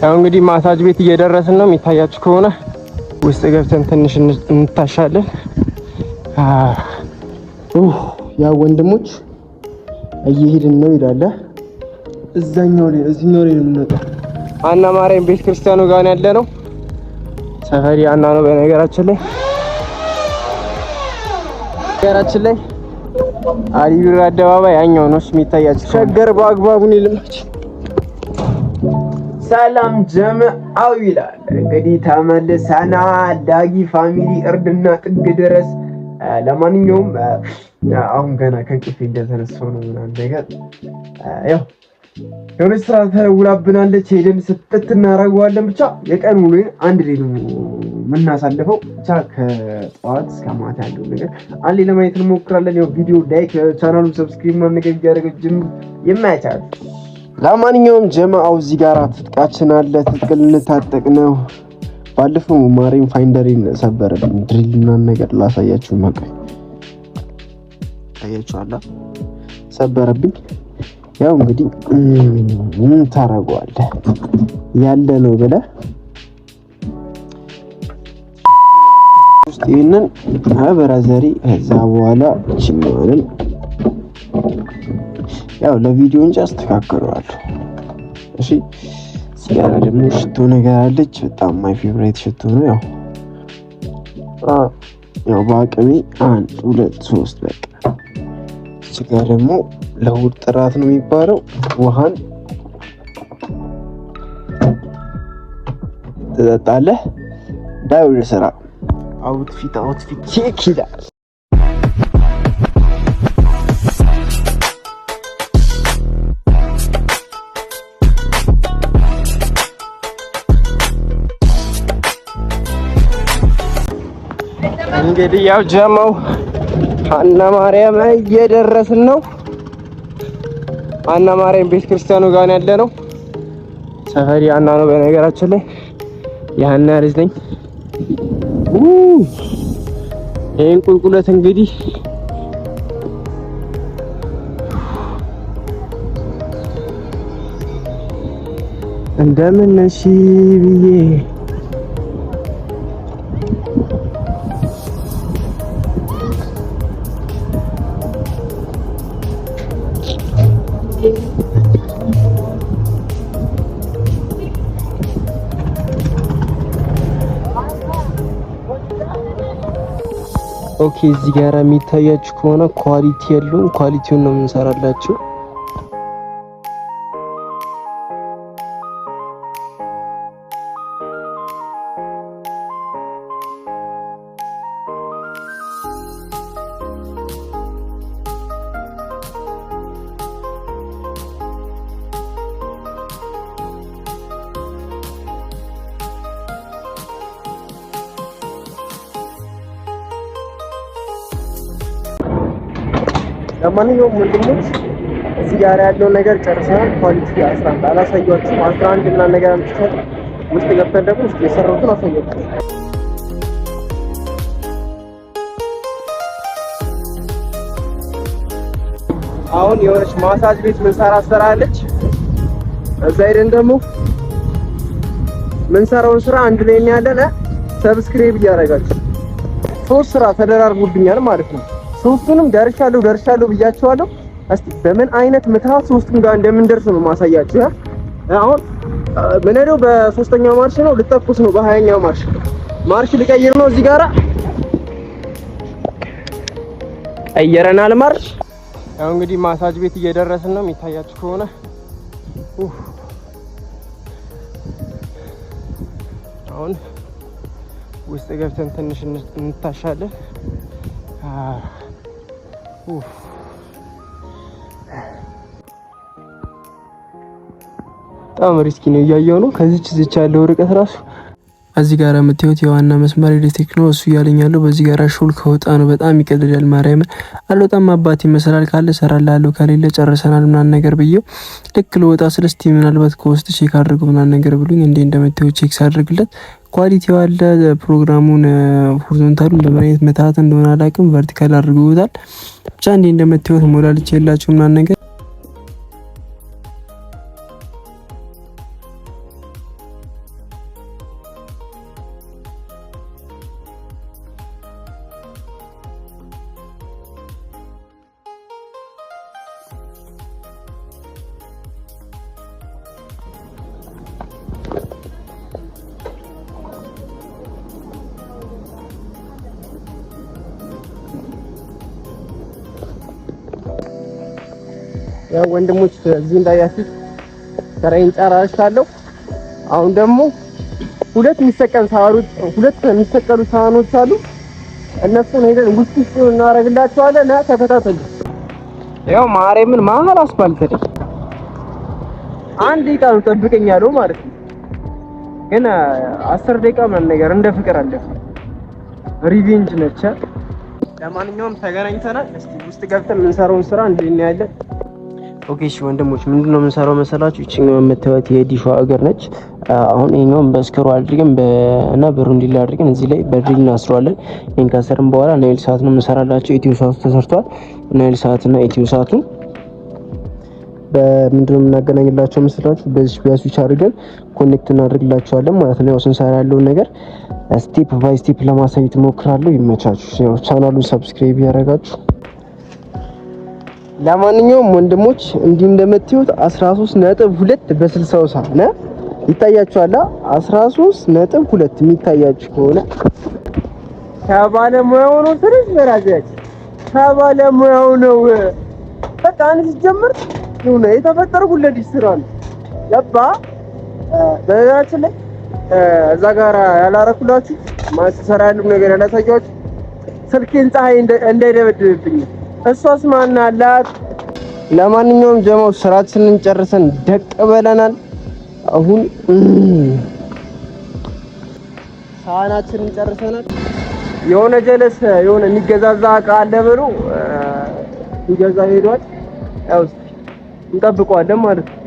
ያው እንግዲህ ማሳጅ ቤት እየደረስን ነው። የሚታያችሁ ከሆነ ውስጥ ገብተን ትንሽ እንታሻለን። ያው ወንድሞች እየሄድን ነው ይላል። እዛኛው ላይ ነው የምንወጣው። አና ማርያም ቤተ ክርስቲያኑ ጋር ያለ ነው። ሰፈሪ አና ነው በነገራችን ላይ አሪቢራ አደባባይ ያኛው ነው የሚታያችሁ። ሸገር በአግባቡ ነው ልማች። ሰላም ጀምአው ይላል እንግዲህ ተመልሰናል። ዳጊ ፋሚሊ እርድና ጥግ ድረስ። ለማንኛውም አሁን ገና ከእንቅልፌ እንደተነሳሁ ነው ምናምን ነገር ያው የሆነ ስራ ተውላብናለች። ሄደን ስትት እናደርገዋለን። ብቻ የቀን ውሎዬን አንድ ላይ ነው የምናሳልፈው። ብቻ ከጠዋት እስከ ማታ ያለው ነገር አንድ ላይ ለማየት እንሞክራለን። ያው ቪዲዮ ላይክ፣ ቻናሉን ሰብስክራይብ ማድረግ እያደረገ የማይቻል። ለማንኛውም ጀማአው እዚህ ጋር ትጥቃችን አለ። ትጥቅ ልንታጠቅ ነው። ባለፈው ማሪም ፋይንደሪን ሰበረብኝ። ድሪልና ነገር ላሳያችሁ ነው። ታያችኋላ ሰበረብኝ። ያው እንግዲህ ምን ታረጋዋለህ ያለ ነው ብለህ ውስጥ ይሄንን አበራዘሪ ከዛ በኋላ ችኛውንም ያው ለቪዲዮ እንጂ አስተካክለዋለሁ። እሺ ሲጋራ ደግሞ ሽቶ ነገር አለች። በጣም ማይ ፌቨራይት ሽቶ ነው። ያው በአቅሜ 1 2 3 በቃ እዚህ ጋር ደግሞ ለውድ ጥራት ነው የሚባለው። ውሃን ትጠጣለህ። ዳይ ወደ ስራ። አውትፊት ቼክ ይላል። እንግዲህ ያው ጀማው አና ማርያም እየደረስን ነው። አና ማርያም ቤተ ክርስቲያኑ ጋር ያለ ነው። ሰፈሪ አና ነው በነገራችን ላይ ያና ልጅ ነኝ። ይሄን ቁልቁለት እንግዲህ እንደምን ነሽ ብዬ ኦኬ። እዚህ ጋር የሚታያችሁ ከሆነ ኳሊቲ ያለውን ኳሊቲውን ነው የምንሰራላችሁ። ለማንኛውም ወንድሞች እዚህ ጋር ያለው ነገር ጨርሰናል። ኳሊቲ 11 አላሳያችሁም። 11 እና ነገር አምጥተን ውስጥ ገብተን ደግሞ ውስጥ የሰራሁትን አሳያችሁ። አሁን የሆነች ማሳጅ ቤት ምንሰራ አለች። እዛ ሄደን ደግሞ ምንሰራውን ስራ አንድ ላይ ያለን ሰብስክራይብ እያደረጋችሁ 3 ስራ ተደራርቦብኛል ማለት ነው። ሶስቱንም ደርሻለሁ ብያቸዋለሁ። እስቲ በምን አይነት ምትሃት ሶስቱም ጋር እንደምንደርስ ነው ማሳያችሁ። አሁን ምንሄደው በ3ኛው ማርሽ ነው። ልተኩስ ነው በ20ኛው ማርሽ ልቀይር ነው። እዚህ ጋራ ቀየረናል ማርሽ። ያው እንግዲህ ማሳጅ ቤት እየደረስን ነው። የሚታያችሁ ከሆነ አሁን ውስጥ ገብተን ትንሽ እንታሻለን። በጣም ሪስኪ ነው። እያየው ነው ከዚች ያለው ርቀት ራሱ እዚህ ጋር የምታዩት የዋና መስመር ኤሌክትሪክ ነው። እሱ እያለኛለሁ በዚህ ጋር ሹል ከወጣ ነው በጣም ይቀልዳል። ማርያምን አልወጣም አባቴ ይመስላል። ካለ እሰራላለሁ ከሌለ ጨርሰናል ምናምን ነገር ብዬው ልክ ልወጣ ስለ እስቲ ምናልባት ከውስጥ ቼክ አድርጉ ምናምን ነገር ብሉኝ እንዴ እንደምታዩት ቼክ ሳድርግለት ኳሊቲው አለ። ፕሮግራሙን ሆሪዞንታሉን በምን አይነት መታት እንደሆነ አላውቅም ቨርቲካል አድርገውታል። ብቻ እንዴ እንደምታዩት ሞላልቼ የላችሁ ምናምን ነገር ያው ወንድሞች እዚህ እንዳያችሁት ስራዬን ጨራርሻለሁ። አሁን ደግሞ ሁለት የሚሰቀሉ ሳህኖች አሉ። እነሱን ሄደን ውስጥ እናደርግላቸዋለን። እና ተከታተሉ። ያው ማርያምን መሀል አስፋልት ላይ አንድ ደቂቃ ነው ጠብቀኝ ያለው ማለት ነው። ግን 10 ደቂቃ ምናምን ነገር እንደ ፍቅር አለፈ። ሪቬንጅ ነች። ለማንኛውም ተገናኝተናል። እስቲ ውስጥ ገብተን የምንሰራውን ስራ እናያለን። ኦኬ እሺ ወንድሞች ምንድነው የምንሰራው መሰላችሁ? እቺኛው የምታዩት የዲሿ እግር ነች። አሁን ይሄኛውን በስክሩ አድርገን እና በሩንዲላ አድርገን እዚህ ላይ በድሪል እናስረዋለን። ይሄን ካሰርም በኋላ ናይል ሰዓት ነው የምንሰራላቸው። ኢትዮ ሰዓቱ ተሰርቷል። ናይል ሰዓት እና ኢትዮ ሰዓቱ በምንድነው የምናገናኝላቸው መሰላችሁ? በዚህ በስዊች አድርገን ኮኔክት እናደርግላቸዋለን ማለት ነው። ያው ስንሰራ ያለውን ነገር ስቴፕ ባይ ስቴፕ ለማሳየት እሞክራለሁ። ይመቻችሁ። ያው ቻናሉን ሰብስክራይብ ያደርጋችሁ። ለማንኛውም ወንድሞች እንዲህ እንደምትዩት 13.2 በ60 ሳህን ይታያችኋል። 13.2 የሚታያችሁ ከሆነ ከባለሙያው ነው። ትንሽ በራዚያች ከባለሙያው ነው። በቃ አንተ ጀምር ነው የተፈጠረው ለዲስ ስራ ነው ያባ በዛችን ላይ እዛ ጋር ያላረኩላችሁ ማስተሰራ ያለው ነገር ያላሳያችሁ ስልኬን ፀሐይ እንዳይደበድብብኝ እሷስ ማን አላት። ለማንኛውም ጀማው ስራችንን ጨርሰን ደቅ ብለናል። አሁን ሳህናችንን ጨርሰናል። የሆነ ጀለስ የሆነ የሚገዛዛ እቃ አለ ብሎ ይገዛ ሄዷል። ያው እንጠብቀዋለን ማለት ነው።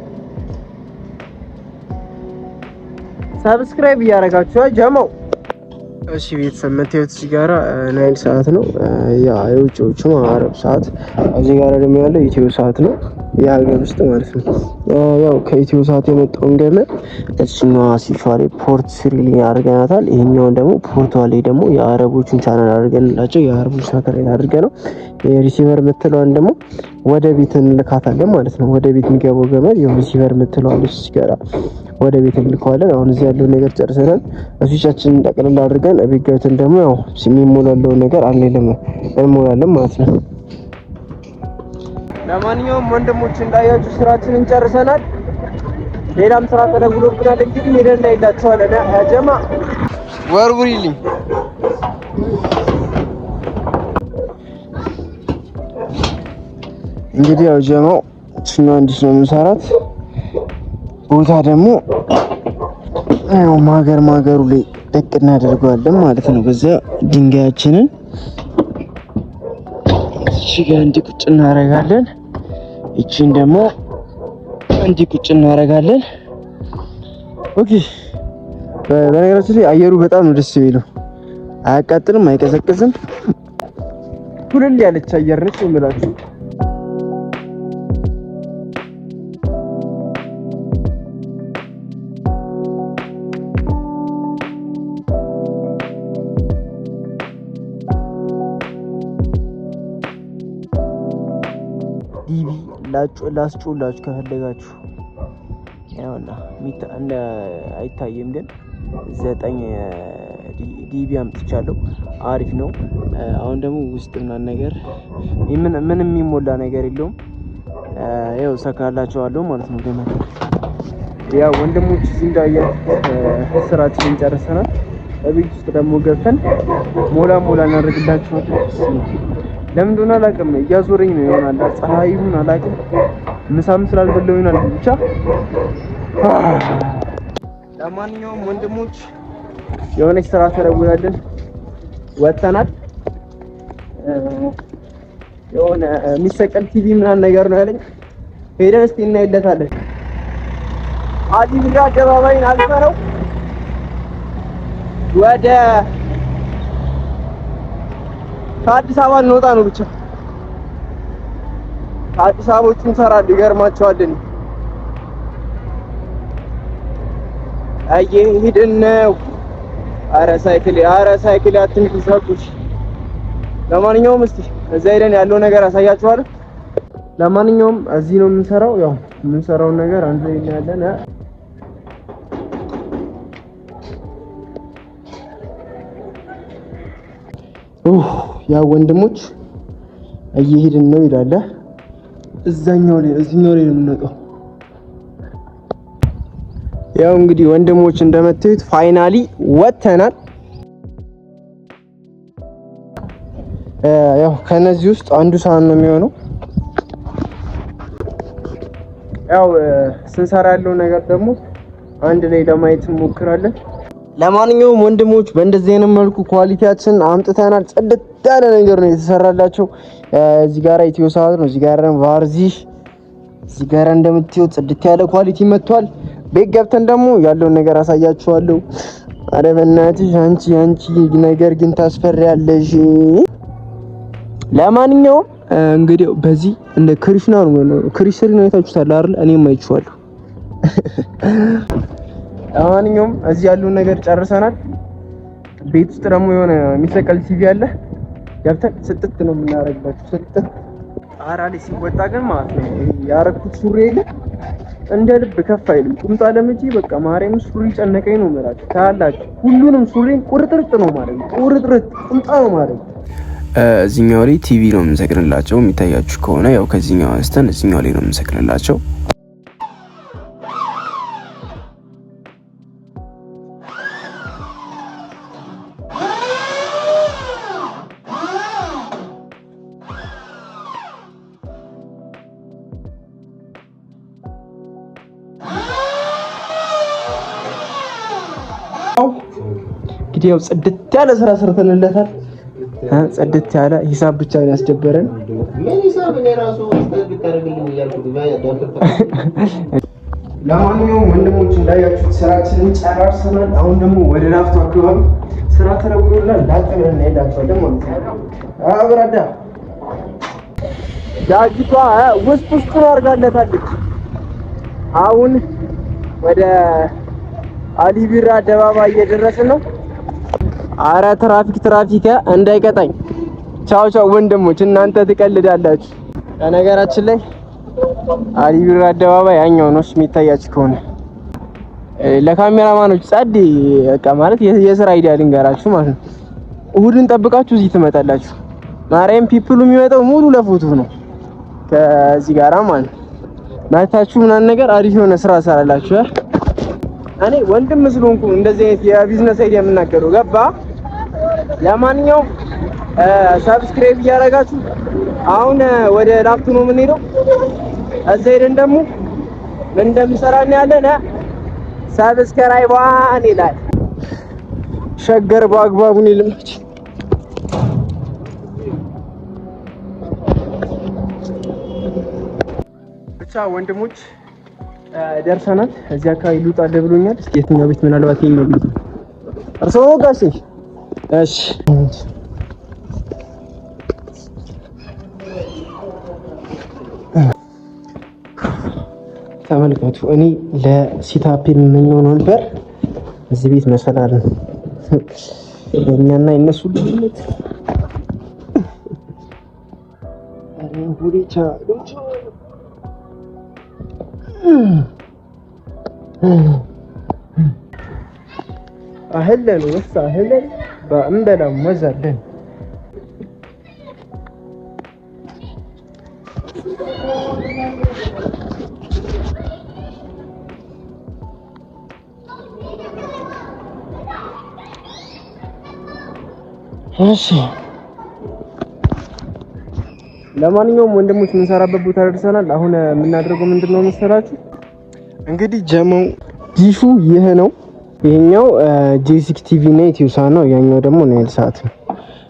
ሰብስክራይብ እያደረጋችሁ ጀማው። እሺ ቤተሰብ መታየት እዚህ ጋራ ናይል ሰዓት ነው። ያ የውጭዎቹ አረብ ሰዓት፣ እዚህ ጋራ ደግሞ ያለው ኢትዮ ሰዓት ነው፣ የሀገር ውስጥ ማለት ነው። ያው ከኢትዮ ሰዓት የመጣውን ገመድ እሱኛዋ ሲፋሪ ፖርት 3 ላይ አድርገናታል። ይሄኛውን ደግሞ ፖርት ላይ ደግሞ የአረቦቹን ቻናል አድርገንላቸው የአረቦቹ ሳተላይት አድርገን ነው። የሪሲቨር የምትለዋን ደግሞ ወደ ቤት እንልካታለን ማለት ነው። ወደ ቤት የሚገባው ገመድ ያው ሪሲቨር የምትለዋን እዚህ ጋራ ወደ ቤት እንልከዋለን። አሁን እዚህ ያለው ነገር ጨርሰናል። ስዊቻችንን ጠቅልል አድርገን ቤት ገብተን ደግሞ ያው የሚሞላለው ነገር አንልም እንሞላለን ማለት ነው። ለማንኛውም ወንድሞች እንዳያችሁ ስራችንን ጨርሰናል። ሌላም ስራ ተደውሎብናል። እንግዲህ ሄደን እናይላችኋለን። ጀማ ወርውሪልኝ። እንግዲህ ያው ጀማው እሱና እንዲህ ነው የምንሰራት። ቦታ ደግሞ ያው ማገሩ ላይ ደቅ እናደርገዋለን ማለት ነው። በዛ ድንጋያችንን እዚህ ጋር እንዲህ ቁጭ እናደርጋለን። እቺን ደግሞ እንዲህ ቁጭ እናደርጋለን። ኦኬ። በነገራችን ላይ አየሩ በጣም ነው ደስ የሚለው። አያቃጥልም፣ አይቀዘቅዝም። ኩልል ያለች አየር ነች የምላችሁ። ዲቪ ላስጮላችሁ ከፈለጋችሁ ያውና እንደ አይታየም፣ ግን 9 ዲቪ አምጥቻለሁ። አሪፍ ነው። አሁን ደግሞ ውስጥ ምናምን ነገር ምንም የሚሞላ ነገር የለውም። ያው ሰካላችኋለሁ ማለት ነው። ገመድ ያው ወንድሞች እዚህ እንዳያችሁ ስራችንን ጨርሰናል። በቤት ውስጥ ደግሞ ገብተን ሞላ እናደርግላችኋለን። ለምን እንደሆነ አላውቅም፣ እያዞረኝ ነው ይሆናል። ፀሐዩን አላውቅም፣ ምሳም ስላልበላሁ ይሆናል ብቻ። ለማንኛውም ወንድሞች የሆነች ስራ ተደውላለን ወጥተናል። የሆነ የሚሰቀል ቲቪ ምናምን ነገር ነው ያለኝ። ሄደን እስቲ እናይለታለን። አዲስ አደባባይን አልፈነው ወደ ከአዲስ አበባ እንወጣ ነው። ብቻ ከአዲስ አበባዎቹ እንሰራለን። ይገርማቸዋል። እየሄድን ነው። ኧረ ሳይክል አትንኩ። ለማንኛውም እስቲ እዛ ሄደን ያለው ነገር አሳያችኋለሁ። ለማንኛውም እዚህ ነው የምንሰራው። ያው የምንሰራውን ነገር አንድ ላይ እናያለን። ያው ወንድሞች እየሄድን ነው ይላል። እዛኛው ላይ እዚህኛው ላይ ነው የምንወጣው። ያው እንግዲህ ወንድሞች እንደምታዩት ፋይናሊ ወተናል። ያው ከነዚህ ውስጥ አንዱ ሳህን ነው የሚሆነው። ያው ስንሰራ ያለው ነገር ደግሞ አንድ ላይ ለማየት እንሞክራለን። ለማንኛውም ወንድሞች በእንደዚህ አይነት መልኩ ኳሊቲያችን አምጥተናል። ጽድት ያለ ነገር ነው የተሰራላቸው። እዚህ ጋር ኢትዮ ሰዓት ነው፣ እዚህ ጋር ቫርዚሽ፣ እዚህ ጋር እንደምታዩት ጽድት ያለ ኳሊቲ መጥቷል። ቤት ገብተን ደግሞ ያለውን ነገር አሳያችኋለሁ። አረ በእናትሽ አንቺ ነገር ግን ታስፈሪያለሽ። ለማንኛውም እንግዲህ በዚህ እንደ ክሪሽና ነው ክሪሽሪ ነው የታችሁታል አይደል? እኔም አይቼዋለሁ። ለማንኛውም እዚህ ያለውን ነገር ጨርሰናል። ቤት ውስጥ ደግሞ የሆነ የሚሰቀል ቲቪ አለ። ገብተን ስጥት ነው የምናደርግባችሁ። ስጥት ጣራ ላይ ሲወጣ ግን ማለት ነው ያረኩት ሱሪ የለ እንደ ልብ ከፍ አይልም። ቁምጣ ለምጂ በቃ ማርያም ሱሪ ጨነቀኝ ነው ማለት ታላላችሁ። ሁሉንም ሱሪን ቁርጥርጥ ነው ማለት ቁርጥርጥ ቁምጣ ነው ማለት። እዚህኛው ላይ ቲቪ ነው የምንሰቅልላቸው። የሚታያችሁ ከሆነ ያው ከዚህኛው አንስተን እዚህኛው ላይ ነው የምንሰቅልላቸው። እንግዲህ ያው ጽድት ያለ ስራ ሰርተንለታል። ጽድት ያለ ሂሳብ ብቻ ነው ያስደበረን። ለማንኛውም ወንድሞች እንዳያችሁት ስራችንን ጨራርሰናል። አሁን ደግሞ ወደ ላፍቶ አካባቢ ስራ ተረጉሎናል። ዳጥነን እንሄዳለን ማለት ነው። አብራዳ ዳጊቷ ውስጡን አድርጋለታለች። አሁን ወደ አሊ ቢራ አደባባይ እየደረስን ነው። አረ ትራፊክ እንዳይቀጣኝ። ቻው ወንድሞች፣ እናንተ ትቀልዳላችሁ። በነገራችን ላይ አሊ ቢራ አደባባይ ያኛው ነው የሚታያችሁ ከሆነ ለካሜራማኖች ጸድ በቃ ማለት የስራ አይዲያ ልንገራችሁ ማለት ነው። እሁድን ጠብቃችሁ እዚህ ትመጣላችሁ። ማርያም ፒፕሉ የሚመጣው ሙሉ ለፎቶ ነው ከዚህ ጋራ ማለት ነው። ማታችሁ ምናምን ነገር አሪፍ የሆነ ስራ ሰራላችሁ። እኔ ወንድም ስለሆንኩ እንደዚህ አይነት የቢዝነስ አይዲያ የምናገረው ገባ። ለማንኛውም ሰብስክራይብ እያደረጋችሁ አሁን ወደ ላፍቶ ነው የምንሄደው። እዛ ሄደን ደግሞ ምን እንደምሰራ እናያለን። ሰብስክራይብ ዋን ይላል። ሸገር በአግባቡ ነው ልማች። ብቻ ወንድሞች ደርሰናል። እዚህ አካባቢ ልውጣ ብሎኛል። እስኪ የትኛው ቤት ምናልባት ይሄን ነው እርሶ ጋሼ? እሺ ተመልከቱ። እኔ ለሲታፕ የምመኘው ነበር እዚህ ቤት መሰላል የኛና የነሱ ልዩነት ሁሪቻ أهلا وسهلا بأمبلا وزلا. ماشي ለማንኛውም ወንድሞች የምንሰራበት ቦታ ደርሰናል። አሁን የምናደርገው ምንድነው መሰላችሁ? እንግዲህ ጀማው ዲሹ ይሄ ነው። ይሄኛው ጄሲክ ቲቪ እና ኢትዮ ሰዓት ነው። ያኛው ደግሞ ናይል ሰዓት ነው።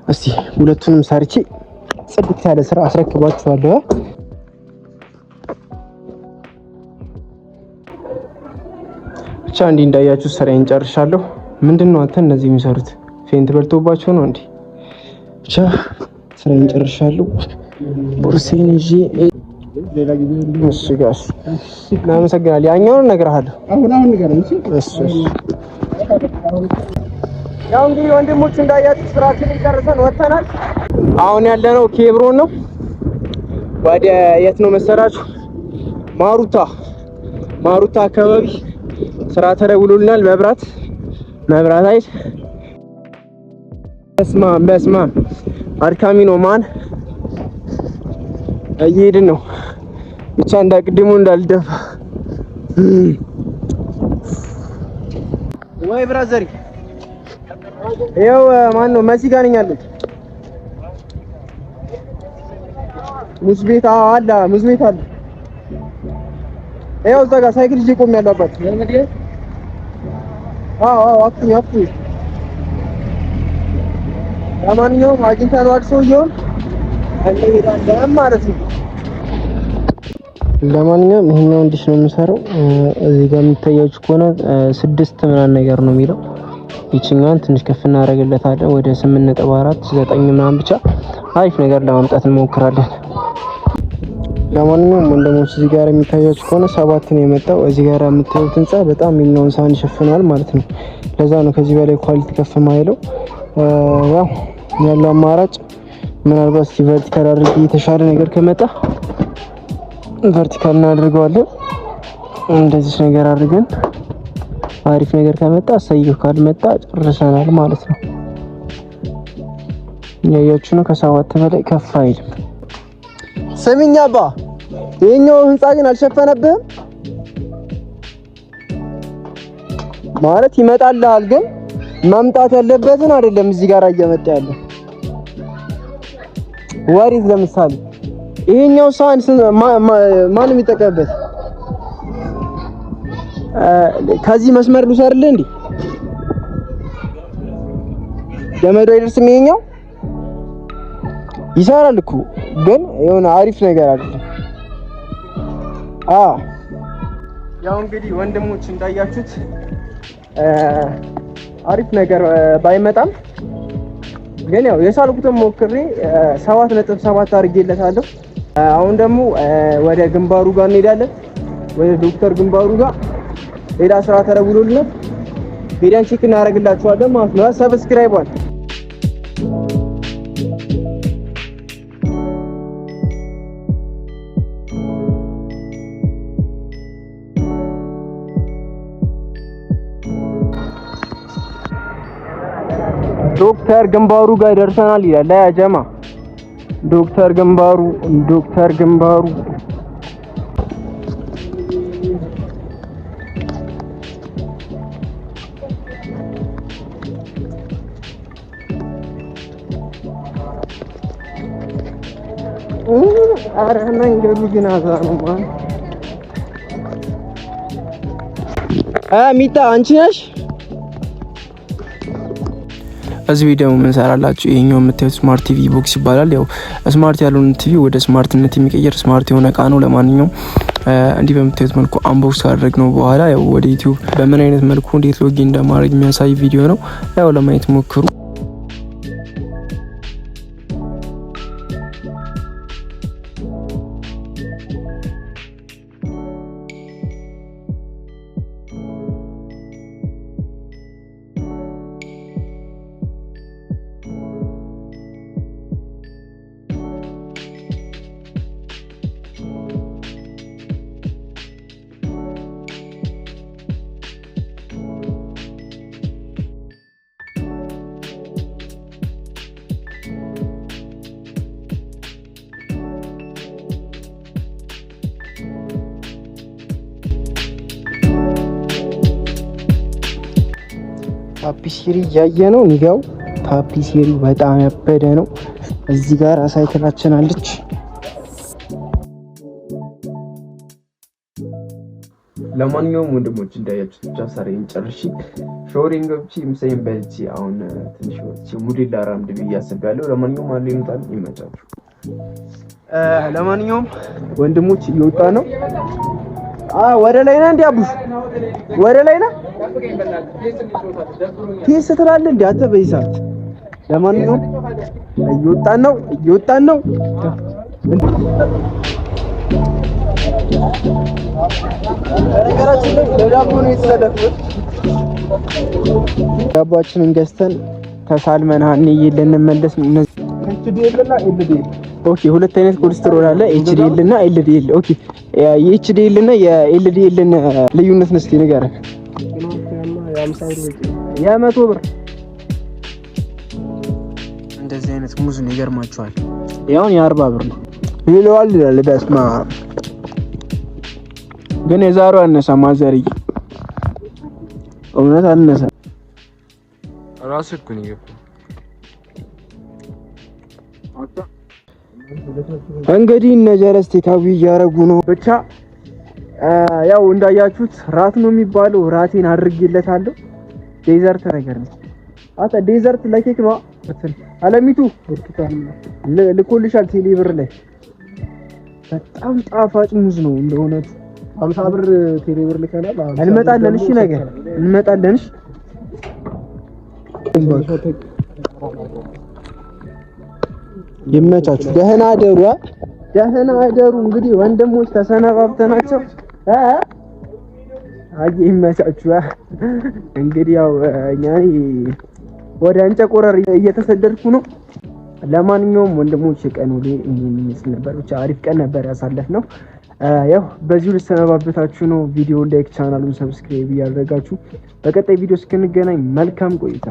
እስቲ ሁለቱንም ሰርቼ ጽድት ያለ ስራ አስረክባችኋለሁ። ብቻ እንዲህ እንዳያችሁ ስራዬን ጨርሻለሁ። ምንድነው አንተ እነዚህ የሚሰሩት ፌንት በልቶባቸው ነው እንዴ? ብቻ ስራዬን ጨርሻለሁ። ቦርሴን ይዤ ሌላ ጊዜ እሺ ጋሽ እናመሰግናለን። ያኛውን እነግርሃለሁ። አሁን ንገረኝ። እሺ ያው እንግዲህ ወንድሞች እንዳያችሁ ስራችንን ጨርሰን ወጥተናል። አሁን ያለነው ኬብሮን ነው። ወደ የት ነው መሰላችሁ? ማሩታ አካባቢ ስራ ተደውሎልናል። መብራት አይደል? በስማ አድካሚ ነው ማን እየሄድን ነው። ብቻ እንዳቅድሙ እንዳልደፋ ወይ ብራዘሪ ይኸው ማን ነው መሲ ጋር ነኝ ያለሁት ሙዝ ቤት አለ ሙዝ ቤት አለ ይኸው እዛ ጋር ሳይክል ይዤ ቆሜያለሁ አባት አክኝ ለማንኛውም አግኝተነዋል ሰውዬውን እንሄዳለን ማለት ነው ለማንኛውም ይሄኛው እንዲሽ ነው የምሰራው እዚህ ጋር የሚታያችሁ ከሆነ 6 ምናምን ነገር ነው የሚለው ይችኛውን ትንሽ ከፍ እናደርግለታለን ወደ 8.4 9 ምናምን ብቻ አሪፍ ነገር ለማምጣት እንሞክራለን ለማንኛውም ወንድሞች እዚህ ጋር የሚታያችሁ ከሆነ 7 ነው የመጣው እዚህ ጋር የምታዩት ህንጻ በጣም የሚለውን ሳን ይሸፍናል ማለት ነው ለዛ ነው ከዚህ በላይ ኳሊቲ ከፍ ማይለው ያው ያለው አማራጭ ምናልባት ቨርቲካል አድርጌ የተሻለ ነገር ከመጣ ቨርቲካል እናደርገዋለን እንደዚህ ነገር አድርገን አሪፍ ነገር ከመጣ ሰይፍ ካልመጣ ጨርሰናል ማለት ነው ያያችሁ ነው ከ7 በላይ ከፍ አይልም ስሚኝ አባ ይሄኛው ህንጻ ግን አልሸፈነብህም ማለት ይመጣልሃል ግን ማምጣት ያለበትን አይደለም እዚህ ጋር እየመጣ ያለው ወሪት ለምሳሌ ይሄኛው ሳን ማን የሚጠቀምበት ከዚህ መስመር ልውሰርልህ እንዴ ገመዱ አይደርስም ይሄኛው ይሰራል እኮ ግን የሆነ አሪፍ ነገር አይደለም ያው እንግዲህ ወንድሞች እንዳያችሁት አሪፍ ነገር ባይመጣም ግን ያው የሳልኩትን ሞክሬ 7.7 አድርጌለታለሁ አሁን ደግሞ ወደ ግንባሩ ጋር እንሄዳለን ወደ ዶክተር ግንባሩ ጋር ሌላ ስራ ተረብሎልናል ቪዲዮን ቼክ እናደርግላችኋለን ማለት ነው ሰብስክራይብ አድርጉ ዶክተር ግንባሩ ጋር ደርሰናል ይላል ያ ጀማ ዶክተር ግንባሩ አረ መንገዱ ግን አዛሩ ማን ሚታ አንቺ ነሽ እዚህ ቪዲዮ ምን ሰራላችሁ ይሄኛው የምታዩት ስማርት ቲቪ ቦክስ ይባላል ያው ስማርት ያለውን ቲቪ ወደ ስማርትነት የሚቀየር ስማርት የሆነ እቃ ነው ለማንኛውም እንዲህ በምታዩት መልኩ አንቦክስ ካደረግነው በኋላ ያው ወደ ዩቲዩብ በምን አይነት መልኩ እንዴት ሎጊን እንደማድረግ የሚያሳይ ቪዲዮ ነው ያው ለማየት ሞክሩ ታፒሲሪ ያየ ነው ንጋው ታፒሲሪ በጣም ያበደ ነው እዚህ ጋር ሳይክላችን አለች ለማንኛውም ወንድሞች እንዳያችሁት ብቻ ሰራዬን ጨርሼ ሾሪንግ ገብቼ ምሳዬን በልቼ አሁን ትንሽ ወጥቼ ሙዴል አራምድ ብዬ አስቤያለሁ ለማንኛውም አለኝታል ይመቻችሁ ለማንኛውም ወንድሞች እየወጣ ነው ወደ ላይ ነህ እንዴ አቡሽ ወደ ላይ ነህ ቴስ ትላለህ እንዴ አንተ በይሳት ለማንኛውም እየወጣን ነው ነገራችን ላይ ለዳቦ ነው የተሰለፈው ዳቦአችንን ገዝተን ተሳልመን ሀኒዬ ልንመለስ ኤችዲኤል እና ኤልዲኤል ኦኬ ሁለት አይነት ኮሌስትሮል አለ ኤችዲኤል እና ኤልዲኤል ኦኬ የኤችዲኤል እና የኤልዲኤልን ልዩነት እስኪ ንገረን የ100 ብር እንደዚህ አይነት ሙዝ ነው ይገርማችኋል ያውን የ40 ብር ነው ይለዋል ይላል በስማ ግን የዛሬው አነሳ ማዘርዬ እውነት አነሳ። ራስ እኮ ነው ይገባ። እንግዲህ እነ ጀለስ ቴካዊ እያረጉ ነው። ብቻ ያው እንዳያችሁት ራት ነው የሚባለው። ራቴን አድርጌለታለሁ። ዴዘርት ነገር ነው። አታ ዴዘርት ለኬክ ነው አለሚቱ ልኮልሻል ቴሌብር ላይ በጣም ጣፋጭ ሙዝ ነው እንደሆነቱ 50 ብር ቴሌብር ልከናል። እንመጣለን። እሺ ነገር እንመጣለን። እሺ ይመቻችሁ። ደህና አደሩ። ደህና አደሩ። እንግዲህ ወንድሞች ተሰነባብተናቸው ይመቻችሁ። እንግዲህ ያው እኛ ወደ እንጨቆረር እየተሰደድኩ ነው። ለማንኛውም ወንድሞች ቀን ውሎ ይሄን ይመስል ነበር። ብቻ አሪፍ ቀን ነበር ያሳለፍነው። ያው በዚሁ ልሰነባበታችሁ ነው። ቪዲዮ ላይክ፣ ቻናሉን ሰብስክራይብ እያደረጋችሁ በቀጣይ ቪዲዮ እስክንገናኝ መልካም ቆይታ